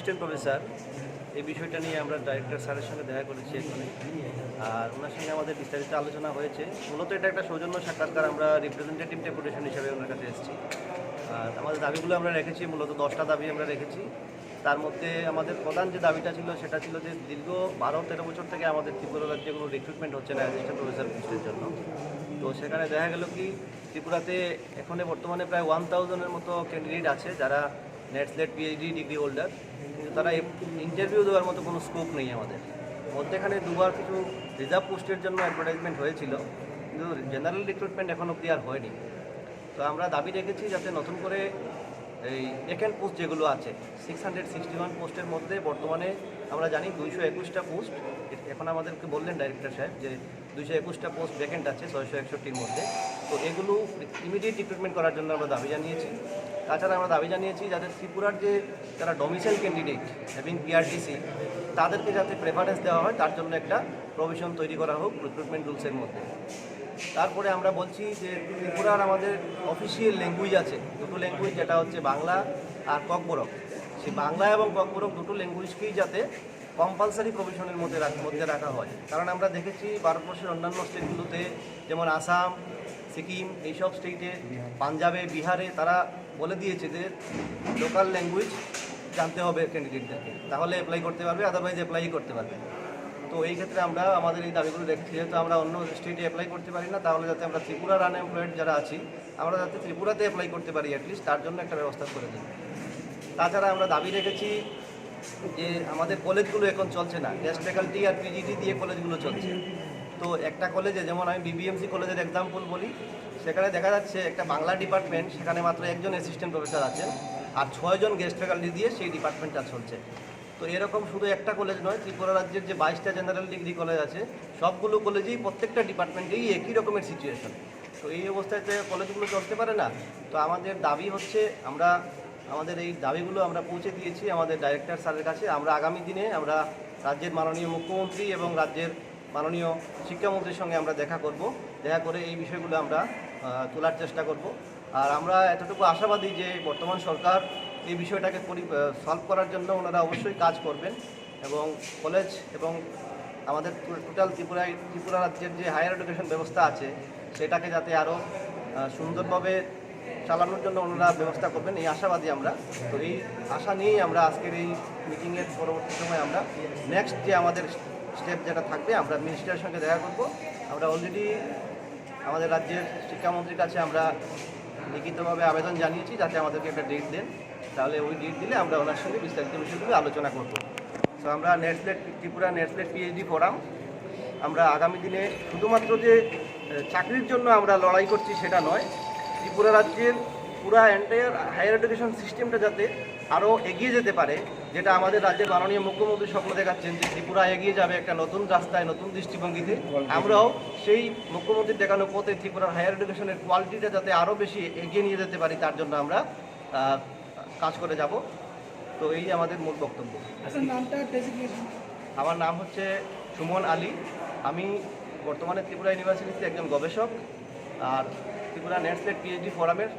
Assistant professor, এই বিষয়টা নিয়ে আমরা ডাইরেক্টর স্যারের সঙ্গে দেখা করেছি এখানে। আর ওনার সঙ্গে আমাদের বিস্তারিত আলোচনা হয়েছে। মূলত এটা একটা সৌজন্য সাক্ষাৎকার, আমরা রিপ্রেজেন্টেটিভ ডেপুটেশন হিসেবে ওনার কাছে এসেছি। আর আমাদের দাবিগুলো আমরা রেখেছি, মূলত 10টা দাবি আমরা রেখেছি। তার মধ্যে আমাদের প্রধান যে দাবিটা ছিল সেটা ছিল যে দীর্ঘ 12-13 বছর থেকে আমাদের ত্রিপুরা রাজ্যে কোনো রিক্রুটমেন্ট হচ্ছে না অ্যাসিস্ট্যান্ট প্রফেসর পোস্টের জন্য। তো সেখানে দেখা গেল কি ত্রিপুরাতে এখন বর্তমানে প্রায় 1000-এর মতো ক্যান্ডিডেট আছে যারা net slate PhD degree holder, কিন্তু তারা ইন্টারভিউ দেওয়ার মতো কোনো স্কোপ নেই আমাদের মধ্যেখানে। দুবার কিছু রিজার্ভ পোস্টের জন্য অ্যাডভার্টাইজমেন্ট হয়েছিল, কিন্তু জেনারেল রিক্রুটমেন্ট এখনও ক্লিয়ার হয়নি। তো আমরা দাবি রেখেছি যাতে নতুন করে এই ভ্যাকেন্ট পোস্ট যেগুলো আছে 661 পোস্টের মধ্যে বর্তমানে আমরা জানি 221টা পোস্ট, এখন আমাদেরকে বললেন ডাইরেক্টর সাহেব যে 221টা পোস্ট ভ্যাকেন্ট আছে 661-র মধ্যে। তো এগুলো ইমিডিয়েট রিক্রুটমেন্ট করার জন্য আমরা দাবি জানিয়েছি। তাছাড়া আমরা দাবি জানিয়েছি যাতে ত্রিপুরার যে যারা ডোমিসাইল ক্যান্ডিডেট এবং পিআরটিসি তাদেরকে যাতে প্রেফারেন্স দেওয়া হয় তার জন্য একটা প্রভিশন তৈরি করা হোক রিক্রুটমেন্ট রুলসের মধ্যে। তারপরে আমরা বলছি যে ত্রিপুরার আমাদের অফিসিয়াল ল্যাঙ্গুয়েজ আছে দুটো ল্যাঙ্গুয়েজ, যেটা হচ্ছে বাংলা আর ককবরক। সেই বাংলা এবং ককবরক দুটো ল্যাঙ্গুয়েজকেই যাতে কম্পালসারি প্রভিশনের মধ্যে রাখা হয়। কারণ আমরা দেখেছি ভারতবর্ষের অন্যান্য স্টেটগুলোতে যেমন আসাম, সিকিম, এইসব স্টেটে, পাঞ্জাবে, বিহারে তারা বলে দিয়েছে যে লোকাল ল্যাঙ্গুয়েজ জানতে হবে ক্যান্ডিডেটদেরকে, তাহলে অ্যাপ্লাই করতে পারবে, আদারওয়াইজ অ্যাপ্লাই করতে পারবে। তো এই ক্ষেত্রে আমরা আমাদের এই দাবিগুলো রেখেছি, যেহেতু আমরা অন্য স্টেটে অ্যাপ্লাই করতে পারি না, তাহলে যাতে আমরা ত্রিপুরার আনএমপ্লয়েড যারা আছি আমরা যাতে ত্রিপুরাতে অ্যাপ্লাই করতে পারি অ্যাটলিস্ট, তার জন্য একটা ব্যবস্থা করে দিই। তাছাড়া আমরা দাবি রেখেছি যে আমাদের কলেজগুলো এখন চলছে না, গেস্ট ফ্যাকাল্টি আর পিজিটি দিয়ে কলেজগুলো চলছে। তো একটা কলেজে, যেমন আমি বিবিএমসি কলেজের এক্সাম্পল বলি, সেখানে দেখা যাচ্ছে একটা বাংলা ডিপার্টমেন্ট, সেখানে মাত্র একজন অ্যাসিস্ট্যান্ট প্রফেসর আছেন আর 6 জন গেস্ট ফ্যাকাল্টি দিয়ে সেই ডিপার্টমেন্টটা চলছে। তো এরকম শুধু একটা কলেজ নয়, ত্রিপুরা রাজ্যের যে 22টা জেনারেল ডিগ্রি কলেজ আছে সবগুলো কলেজেই প্রত্যেকটা ডিপার্টমেন্টেই একই রকমের সিচুয়েশন। তো এই অবস্থায় কলেজগুলো চলতে পারে না। তো আমাদের দাবি হচ্ছে, আমরা আমাদের এই দাবিগুলো আমরা পৌঁছে দিয়েছি আমাদের ডাইরেক্টর স্যারের কাছে। আমরা আগামী দিনে আমরা রাজ্যের মাননীয় মুখ্যমন্ত্রী এবং রাজ্যের মাননীয় শিক্ষামন্ত্রীর সঙ্গে আমরা দেখা করে এই বিষয়গুলো আমরা তোলার চেষ্টা করব। আর আমরা এতটুকু আশাবাদী যে বর্তমান সরকার এই বিষয়টাকে সলভ করার জন্য ওনারা অবশ্যই কাজ করবেন, এবং কলেজ এবং আমাদের টোটাল ত্রিপুরা রাজ্যের যে হায়ার এডুকেশন ব্যবস্থা আছে সেটাকে যাতে আরও সুন্দরভাবে চালানোর জন্য ওনারা ব্যবস্থা করবেন, এই আশাবাদী আমরা। তো এই আশা নিয়েই আমরা আজকের এই মিটিংয়ের পরবর্তী সময় আমরা নেক্সট যে আমাদের স্টেপ যেটা থাকবে, আমরা মিনিস্টারের সঙ্গে দেখা করব। আমরা অলরেডি আমাদের রাজ্যের শিক্ষামন্ত্রীর কাছে আমরা লিখিতভাবে আবেদন জানিয়েছি যাতে আমাদেরকে একটা ডেট দেন, তাহলে ওই ডেট দিলে আমরা ওনার সঙ্গে বিস্তারিত বিষয়গুলো আলোচনা করব। তো আমরা ত্রিপুরা নেটস্লেট পিএইচডি ফোরাম আমরা আগামী দিনে শুধুমাত্র যে চাকরির জন্য আমরা লড়াই করছি সেটা নয়, ত্রিপুরা রাজ্যের পুরা এন্টায়ার হায়ার এডুকেশন সিস্টেমটা যাতে আরও এগিয়ে যেতে পারে, যেটা আমাদের রাজ্যের মাননীয় মুখ্যমন্ত্রী স্বপ্ন দেখাচ্ছেন যে ত্রিপুরা এগিয়ে যাবে একটা নতুন রাস্তায়, নতুন দৃষ্টিভঙ্গিতে। আমরাও সেই মুখ্যমন্ত্রীর দেখানো পথে ত্রিপুরার হায়ার এডুকেশনের কোয়ালিটিটা যাতে আরও বেশি এগিয়ে নিয়ে যেতে পারি তার জন্য আমরা কাজ করে যাব। তো এই আমাদের মূল বক্তব্য। আমার নাম হচ্ছে সুমন আলী, আমি বর্তমানে ত্রিপুরা ইউনিভার্সিটিতে একজন গবেষক আর ত্রিপুরা নেটস্লেট পিএইচডি ফোরামের